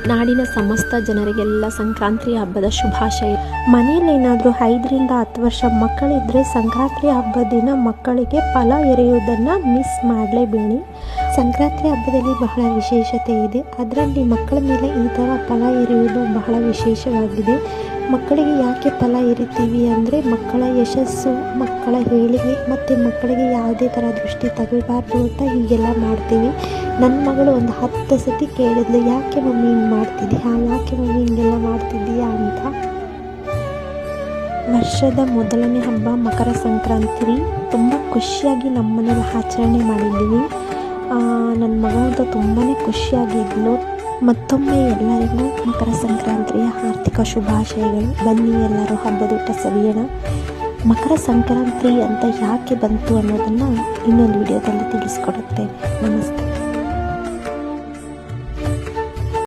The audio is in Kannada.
ನಾಡಿನ ಸಮಸ್ತ ಜನರಿಗೆಲ್ಲ ಸಂಕ್ರಾಂತಿ ಹಬ್ಬದ ಶುಭಾಶಯ. ಮನೆಯಲ್ಲಿ ಏನಾದರೂ 5ರಿಂದ 10 ವರ್ಷ ಮಕ್ಕಳಿದ್ದರೆ ಸಂಕ್ರಾಂತಿ ಹಬ್ಬದ ದಿನ ಮಕ್ಕಳಿಗೆ ಫಲ ಎರೆಯುವುದನ್ನು ಮಿಸ್ ಮಾಡಲೇಬೇಡಿ. ಸಂಕ್ರಾಂತಿ ಹಬ್ಬದಲ್ಲಿ ಬಹಳ ವಿಶೇಷತೆ ಇದೆ. ಅದರಲ್ಲಿ ಮಕ್ಕಳ ಮೇಲೆ ಈ ಥರ ಫಲ ಎರೆಯುವುದು ಬಹಳ ವಿಶೇಷವಾಗಿದೆ. ಮಕ್ಕಳಿಗೆ ಯಾಕೆ ಫಲ ಎರಿತೀವಿ ಅಂದರೆ ಮಕ್ಕಳ ಯಶಸ್ಸು, ಮಕ್ಕಳ ಏಳಿಗೆ ಮತ್ತು ಮಕ್ಕಳಿಗೆ ಯಾವುದೇ ಥರ ದೃಷ್ಟಿ ತಗಲಬಾರ್ದು ಅಂತ ಹೀಗೆಲ್ಲ ಮಾಡ್ತೀವಿ. ನನ್ನ ಮಗಳು ಒಂದು 10 ಸತಿ ಕೇಳಿದ್ಲು, ಯಾಕೆ ಮಮ್ಮಿ ಹಿಂಗೆ ಮಾಡ್ತಿದ್ದೀಯಾ, ಯಾಕೆ ಮಮ್ಮಿ ಹಿಂಗೆಲ್ಲ ಮಾಡ್ತಿದ್ದೀಯಾ ಅಂತ. ವರ್ಷದ ಮೊದಲನೇ ಹಬ್ಬ ಮಕರ ಸಂಕ್ರಾಂತಿ ತುಂಬ ಖುಷಿಯಾಗಿ ನಮ್ಮ ಮನೇಲಿ ಆಚರಣೆ ಮಾಡಿದ್ದೀವಿ. ನನ್ನ ಮಗಳಂತೂ ತುಂಬಾ ಖುಷಿಯಾಗಿದ್ಲು. ಮತ್ತೊಮ್ಮೆ ಎಲ್ಲರಿಗೂ ಮಕರ ಸಂಕ್ರಾಂತಿಯ ಆರ್ಥಿಕ ಶುಭಾಶಯಗಳು. ಬನ್ನಿ ಎಲ್ಲರೂ ಹಬ್ಬದೂಟ ಸವಿಯೋಣ. ಮಕರ ಸಂಕ್ರಾಂತಿ ಅಂತ ಯಾಕೆ ಬಂತು ಅನ್ನೋದನ್ನು ಇನ್ನೊಂದು ವಿಡಿಯೋದಲ್ಲಿ ತಿಳಿಸ್ಕೊಡುತ್ತೆ. ನಮಸ್ತೆ.